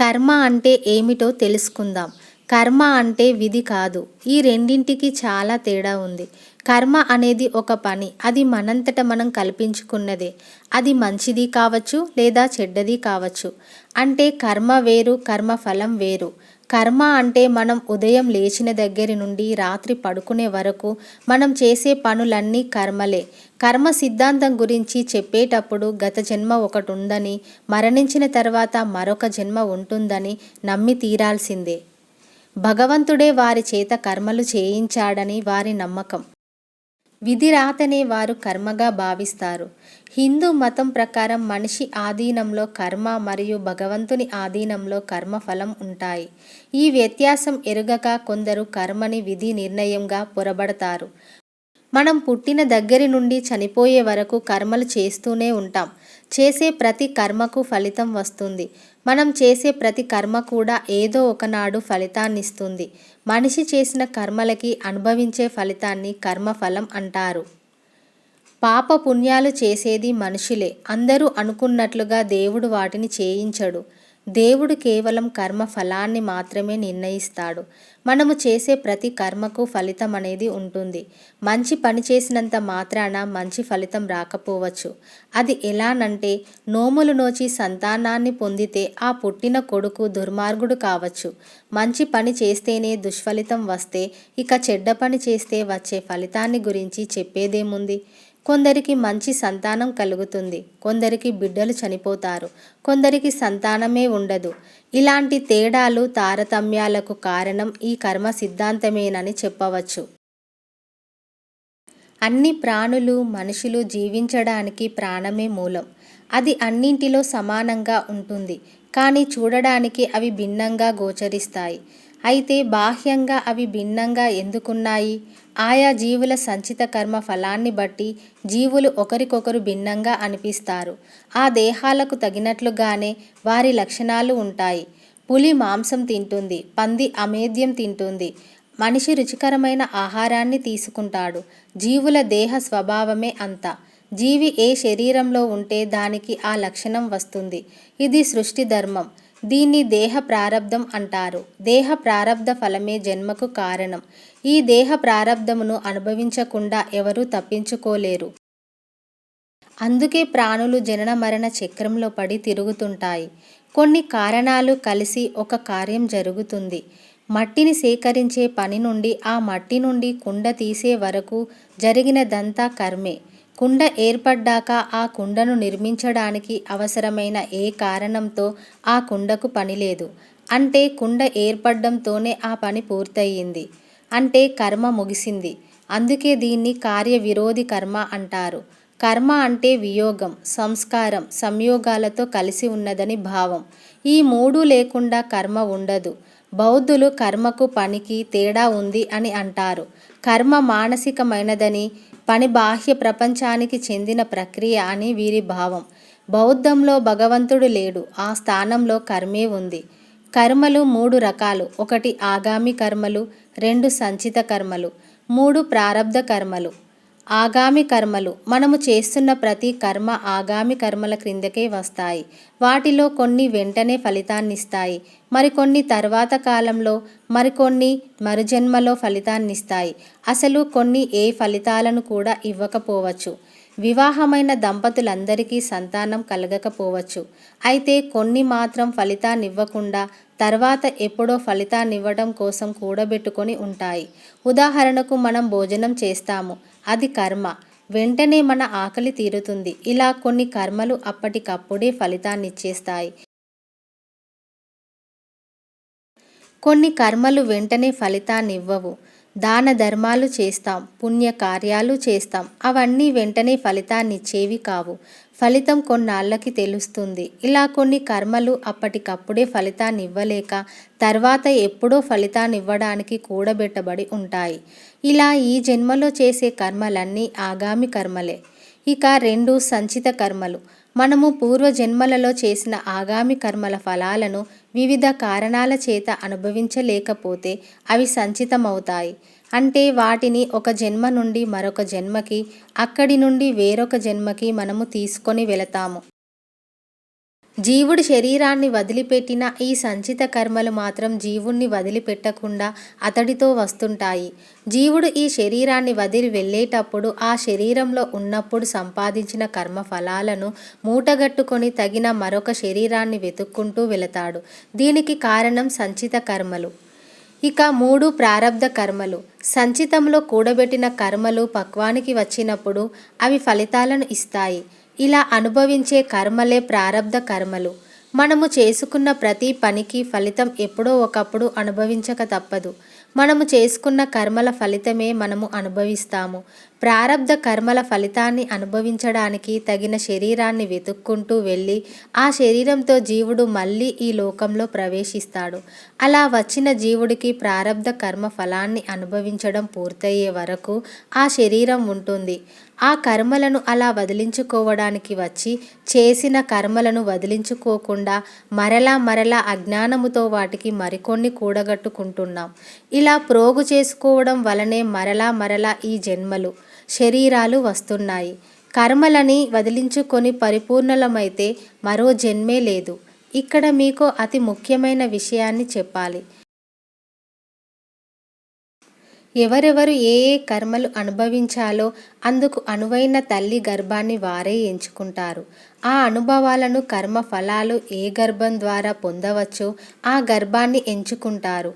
కర్మ అంటే ఏమిటో తెలుసుకుందాం. కర్మ అంటే విధి కాదు. ఈ రెండింటికి చాలా తేడా ఉంది. కర్మ అనేది ఒక పని. అది మనంతట మనం కల్పించుకున్నదే. అది మంచిది కావచ్చు లేదా చెడ్డది కావచ్చు. అంటే కర్మ వేరు, కర్మ ఫలం వేరు. కర్మ అంటే మనం ఉదయం లేచిన దగ్గర నుండి రాత్రి పడుకునే వరకు మనం చేసే పనులన్నీ కర్మలే. కర్మ సిద్ధాంతం గురించి చెప్పేటప్పుడు గత జన్మ ఒకటి ఉందని, మరణించిన తర్వాత మరొక జన్మ ఉంటుందని నమ్మి తీరాల్సిందే. భగవంతుడే వారి చేత కర్మలు చేయించాడని వారి నమ్మకం. విధిరాతనే వారు కర్మగా భావిస్తారు. హిందూ మతం ప్రకారం మనిషి ఆధీనంలో కర్మ మరియు భగవంతుని ఆధీనంలో కర్మఫలం ఉంటాయి. ఈ వ్యత్యాసం ఎరుగక కొందరు కర్మని విధి నిర్ణయంగా పొరబడతారు. మనం పుట్టిన దగ్గరి నుండి చనిపోయే వరకు కర్మలు చేస్తూనే ఉంటాం. చేసే ప్రతి కర్మకు ఫలితం వస్తుంది. మనం చేసే ప్రతి కర్మ కూడా ఏదో ఒకనాడు ఫలితాన్నిస్తుంది. మనిషి చేసిన కర్మలకి అనుభవించే ఫలితాన్ని కర్మఫలం అంటారు. పాప పుణ్యాలు చేసేది మనుషులే. అందరూ అనుకున్నట్లుగా దేవుడు వాటిని చేయించడు. దేవుడు కేవలం కర్మ ఫలాన్ని మాత్రమే నిర్ణయిస్తాడు. మనము చేసే ప్రతి కర్మకు ఫలితం అనేది ఉంటుంది. మంచి పని చేసినంత మాత్రాన మంచి ఫలితం రాకపోవచ్చు. అది ఎలానంటే, నోములు నోచి సంతానాన్ని పొందితే ఆ పుట్టిన కొడుకు దుర్మార్గుడు కావచ్చు. మంచి పని చేస్తేనే దుష్ఫలితం వస్తే ఇక చెడ్డ పని చేస్తే వచ్చే ఫలితాన్ని గురించి చెప్పేదేముంది? కొందరికి మంచి సంతానం కలుగుతుంది, కొందరికి బిడ్డలు చనిపోతారు, కొందరికి సంతానమే ఉండదు. ఇలాంటి తేడాలు, తారతమ్యాలకు కారణం ఈ కర్మ సిద్ధాంతమేనని చెప్పవచ్చు. అన్ని ప్రాణులు, మనుషులు జీవించడానికి ప్రాణమే మూలం. అది అన్నింటిలో సమానంగా ఉంటుంది. కానీ చూడడానికి అవి భిన్నంగా గోచరిస్తాయి. అయితే బాహ్యంగా అవి భిన్నంగా ఎందుకున్నాయి? ఆయా జీవుల సంచిత కర్మ ఫలాన్ని బట్టి జీవులు ఒకరికొకరు భిన్నంగా అనిపిస్తారు. ఆ దేహాలకు తగినట్లుగానే వారి లక్షణాలు ఉంటాయి. పులి మాంసం తింటుంది, పంది అమేధ్యం తింటుంది, మనిషి రుచికరమైన ఆహారాన్ని తీసుకుంటాడు. జీవుల దేహ స్వభావమే అంత. జీవి ఏ శరీరంలో ఉంటే దానికి ఆ లక్షణం వస్తుంది. ఇది సృష్టి ధర్మం. దీన్ని దేహ ప్రారబ్ధం అంటారు. దేహ ప్రారబ్ధ ఫలమే జన్మకు కారణం. ఈ దేహ ప్రారబ్ధమును అనుభవించకుండా ఎవరూ తప్పించుకోలేరు. అందుకే ప్రాణులు జనన మరణ చక్రంలో పడి తిరుగుతుంటాయి. కొన్ని కారణాలు కలిసి ఒక కార్యం జరుగుతుంది. మట్టిని సేకరించే పని నుండి ఆ మట్టి నుండి కుండ తీసే వరకు జరిగినదంతా కర్మే. కుండ ఏర్పడ్డాక ఆ కుండను నిర్మించడానికి అవసరమైన ఏ కారణంతో ఆ కుండకు పనిలేదు. అంటే కుండ ఏర్పడ్డంతోనే ఆ పని పూర్తయింది. అంటే కర్మ ముగిసింది. అందుకే దీన్ని కార్య విరోధి కర్మ అంటారు. కర్మ అంటే వియోగం, సంస్కారం, సంయోగాలతో కలిసి ఉన్నదని భావం. ఈ మూడు లేకుండా కర్మ ఉండదు. బౌద్ధులు కర్మకు పనికి తేడా ఉంది అని అంటారు. కర్మ మానసికమైనదని, పని బాహ్య ప్రపంచానికి చెందిన ప్రక్రియ అని వీరి భావం. బౌద్ధంలో భగవంతుడు లేడు, ఆ స్థానంలో కర్మే ఉంది. కర్మలు మూడు రకాలు. ఒకటి ఆగామి కర్మలు, రెండు సంచిత కర్మలు, మూడు ప్రారబ్ధ కర్మలు. ఆగామి కర్మలు. మనము చేస్తున్న ప్రతి కర్మ ఆగామి కర్మల క్రిందకే వస్తాయి. వాటిలో కొన్ని వెంటనే ఫలితాన్నిస్తాయి, మరికొన్ని తర్వాత కాలంలో, మరికొన్ని మరుజన్మలో ఫలితాన్నిస్తాయి. అసలు కొన్ని ఏ ఫలితాలను కూడా ఇవ్వకపోవచ్చు. వివాహమైన దంపతులందరికీ సంతానం కలగకపోవచ్చు. అయితే కొన్ని మాత్రం ఫలితాన్నివ్వకుండా తర్వాత ఎప్పుడో ఫలితాన్నివ్వడం కోసం కూడబెట్టుకొని ఉంటాయి. ఉదాహరణకు మనం భోజనం చేస్తాము, అది కర్మ. వెంటనే మన ఆకలి తీరుతుంది. ఇలా కొన్ని కర్మలు అప్పటికప్పుడే ఫలితాన్నిచ్చేస్తాయి. కొన్ని కర్మలు వెంటనే ఫలితాన్నివ్వవు. దాన ధర్మాలు చేస్తాం, పుణ్య కార్యాలు చేస్తాం, అవన్నీ వెంటనే ఫలితాన్నిచ్చేవి కావు. ఫలితం కొన్నాళ్ళకి తెలుస్తుంది. ఇలా కొన్ని కర్మలు అప్పటికప్పుడే ఫలితాన్నివ్వలేక తర్వాత ఎప్పుడో ఫలితాన్నివ్వడానికి కూడబెట్టబడి ఉంటాయి. ఇలా ఈ జన్మలో చేసే కర్మలన్నీ ఆగామి కర్మలే. ఇక రెండు సంచిత కర్మలు. మనము పూర్వజన్మలలో చేసిన ఆగామి కర్మల ఫలాలను వివిధ కారణాల చేత అనుభవించలేకపోతే అవి సంచితమవుతాయి. అంటే వాటిని ఒక జన్మ నుండి మరొక జన్మకి, అక్కడి నుండి వేరొక జన్మకి మనము తీసుకొని వెళతాము. జీవుడి శరీరాన్ని వదిలిపెట్టిన ఈ సంచిత కర్మలు మాత్రం జీవుణ్ణి వదిలిపెట్టకుండా అతడితో వస్తుంటాయి. జీవుడు ఈ శరీరాన్ని వదిలి వెళ్ళేటప్పుడు ఆ శరీరంలో ఉన్నప్పుడు సంపాదించిన కర్మ ఫలాలను మూటగట్టుకొని తగిన మరొక శరీరాన్ని వెతుక్కుంటూ వెళతాడు. దీనికి కారణం సంచిత కర్మలు. ఇక 3 ప్రారబ్ధ కర్మలు. సంచితంలో కూడబెట్టిన కర్మలు పక్వానికి వచ్చినప్పుడు అవి ఫలితాలను ఇస్తాయి. ఇలా అనుభవించే కర్మలే ప్రారబ్ధ కర్మలు. మనము చేసుకున్న ప్రతి పనికి ఫలితం ఎప్పుడో ఒకప్పుడు అనుభవించక తప్పదు. మనము చేసుకున్న కర్మల ఫలితమే మనము అనుభవిస్తాము. ప్రారబ్ధ కర్మల ఫలితాన్ని అనుభవించడానికి తగిన శరీరాన్ని వెతుక్కుంటూ వెళ్ళి ఆ శరీరంతో జీవుడు మళ్ళీ ఈ లోకంలో ప్రవేశిస్తాడు. అలా వచ్చిన జీవుడికి ప్రారబ్ధ కర్మ ఫలాన్ని అనుభవించడం పూర్తయ్యే వరకు ఆ శరీరం ఉంటుంది. ఆ కర్మలను అలా వదిలించుకోవడానికి వచ్చి చేసిన కర్మలను వదిలించుకోకుండా మరలా అజ్ఞానముతో వాటికి మరికొన్ని కూడగట్టుకుంటున్నాం. ఇలా ప్రోగు చేసుకోవడం వలనే మరలా ఈ జన్మలు, శరీరాలు వస్తున్నాయి. కర్మలని వదిలించుకొని పరిపూర్ణలమైతే మరో జన్మే లేదు. ఇక్కడ మీకు అతి ముఖ్యమైన విషయాన్ని చెప్పాలి. ఎవరెవరు ఏ కర్మలు అనుభవించాలో అందుకు అనువైన తల్లి గర్భాన్ని వారే ఎంచుకుంటారు. ఆ అనుభవాలను కర్మ ఫలాలు ఏ గర్భం ద్వారా పొందవచ్చో ఆ గర్భాన్ని ఎంచుకుంటారు.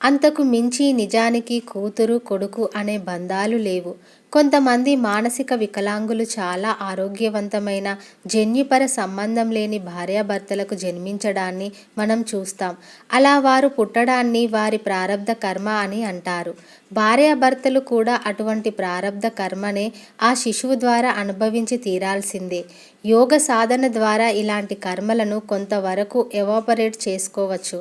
అంతకు మించి నిజానికి కూతురు కొడుకు అనే బంధాలు లేవు. కొంతమంది మానసిక వికలాంగులు చాలా ఆరోగ్యవంతమైన జన్యుపర సంబంధం లేని భార్యాభర్తలకు జన్మించడాన్ని మనం చూస్తాం. అలా వారు పుట్టడాన్ని వారి ప్రారబ్ధ కర్మ అని అంటారు. భార్యాభర్తలు కూడా అటువంటి ప్రారబ్ధ కర్మనే ఆ శిశువు ద్వారా అనుభవించి తీరాల్సిందే. యోగ సాధన ద్వారా ఇలాంటి కర్మలను కొంతవరకు ఎవాపరేట్ చేసుకోవచ్చు.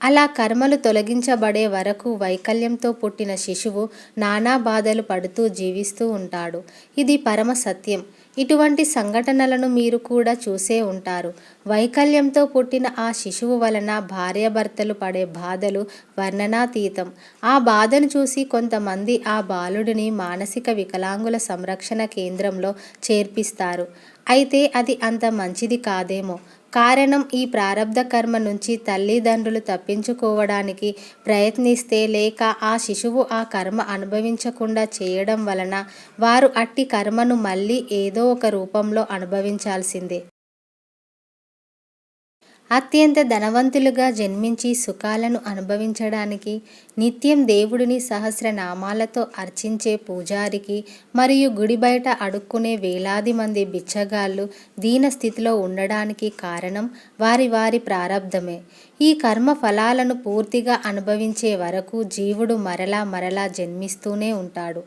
అలా కర్మలు తొలగించబడే వరకు వైకల్యంతో పుట్టిన శిశువు నానా బాధలు పడుతూ జీవిస్తూ ఉంటాడు. ఇది పరమ సత్యం. ఇటువంటి సంఘటనలను మీరు కూడా చూసే ఉంటారు. వైకల్యంతో పుట్టిన ఆ శిశువు వలన భార్యాభర్తలు పడే బాధలు వర్ణనాతీతం. ఆ బాధను చూసి కొంతమంది ఆ బాలుడిని మానసిక వికలాంగుల సంరక్షణ కేంద్రంలో చేర్పిస్తారు. అయితే అది అంత మంచిది కాదేమో. కారణం ఈ ప్రారబ్ధ కర్మ నుంచి తల్లిదండ్రులు తప్పించుకోవడానికి ప్రయత్నిస్తే లేక ఆ శిశువు ఆ కర్మ అనుభవించకుండా చేయడం వలన వారు అట్టి కర్మను మళ్ళీ ఏదో ఒక రూపంలో అనుభవించాల్సిందే. అత్యంత ధనవంతులుగా జన్మించి సుఖాలను అనుభవించడానికి నిత్యం దేవుడిని సహస్రనామాలతో అర్చించే పూజారికి మరియు గుడి బయట అడుక్కునే వేలాది మంది బిచ్చగాళ్ళు దీనస్థితిలో ఉండడానికి కారణం వారి ప్రారబ్ధమే. ఈ కర్మ ఫలాలను పూర్తిగా అనుభవించే వరకు జీవుడు మరలా జన్మిస్తూనే ఉంటాడు.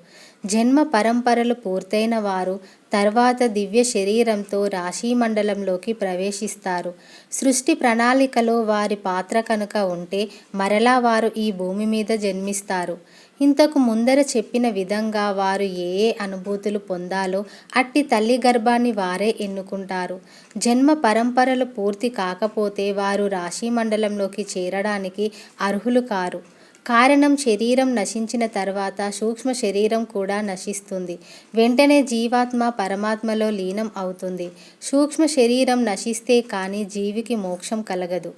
జన్మ పరంపరలు పూర్తయిన వారు తర్వాత దివ్య శరీరంతో రాశిమండలంలోకి ప్రవేశిస్తారు. సృష్టి ప్రణాళికలో వారి పాత్ర కనుక ఉంటే మరలా వారు ఈ భూమి మీద జన్మిస్తారు. ఇంతకు ముందర చెప్పిన విధంగా వారు ఏ అనుభూతులు పొందాలో అట్టి తల్లి గర్భాన్ని వారే ఎన్నుకుంటారు. జన్మ పరంపరలు పూర్తి కాకపోతే వారు రాశిమండలంలోకి చేరడానికి అర్హులు కారు. కారణం శరీరం నశించిన తర్వాత సూక్ష్మ శరీరం కూడా నశిస్తుంది. వెంటనే జీవాత్మ పరమాత్మలో లీనం అవుతుంది. సూక్ష్మ శరీరం నశిస్తే కానీ జీవికి మోక్షం కలగదు.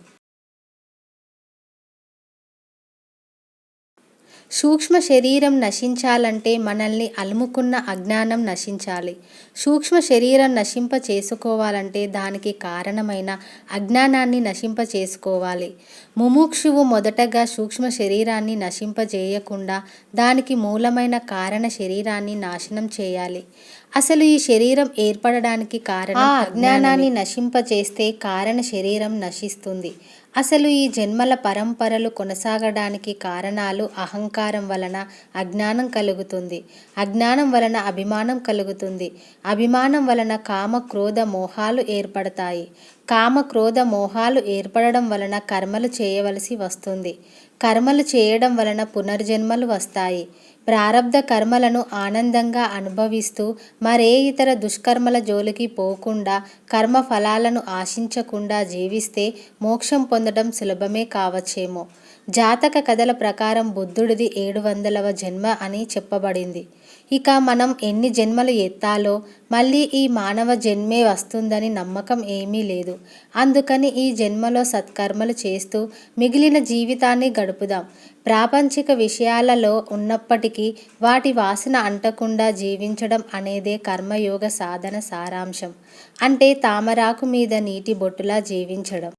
సూక్ష్మ శరీరం నశించాలంటే మనల్ని అలుముకున్న అజ్ఞానం నశించాలి. సూక్ష్మ శరీరం నశింప చేసుకోవాలంటే దానికి కారణమైన అజ్ఞానాన్ని నశింప చేసుకోవాలి. ముముక్షువు మొదటగా సూక్ష్మ శరీరాన్ని నశింపజేయకుండా దానికి మూలమైన కారణ శరీరాన్ని నాశనం చేయాలి. అసలు ఈ శరీరం ఏర్పడడానికి కారణం అజ్ఞానాన్ని నశింపచేస్తే కారణ శరీరం నశిస్తుంది. అసలు ఈ జన్మల పరంపరలు కొనసాగడానికి కారణాలు అహంకారం వలన అజ్ఞానం కలుగుతుంది. అజ్ఞానం వలన అభిమానం కలుగుతుంది. అభిమానం వలన కామ క్రోధ మోహాలు ఏర్పడతాయి. కామ క్రోధ మోహాలు ఏర్పడడం వలన కర్మలు చేయవలసి వస్తుంది. కర్మలు చేయడం వలన పునర్జన్మలు వస్తాయి. ప్రారబ్ధ కర్మలను ఆనందంగా అనుభవిస్తూ మరే ఇతర దుష్కర్మల జోలికి పోకుండా కర్మ ఫలాలను ఆశించకుండా జీవిస్తే మోక్షం పొందడం సులభమే కావచ్చేమో. జాతక కథల ప్రకారం బుద్ధుడిది 700వ జన్మ అని చెప్పబడింది. ఇక మనం ఎన్ని జన్మలు ఎత్తాలో మళ్ళీ ఈ మానవ జన్మే వస్తుందని నమ్మకం ఏమీ లేదు. అందుకని ఈ జన్మలో సత్కర్మలు చేస్తూ మిగిలిన జీవితాన్ని గడుపుదాం. ప్రాపంచిక విషయాలలో ఉన్నప్పటికీ వాటి వాసన అంటకుండా జీవించడం అనేదే కర్మయోగ సాధన సారాంశం. అంటే తామరాకు మీద నీటి బొట్టులా జీవించడం.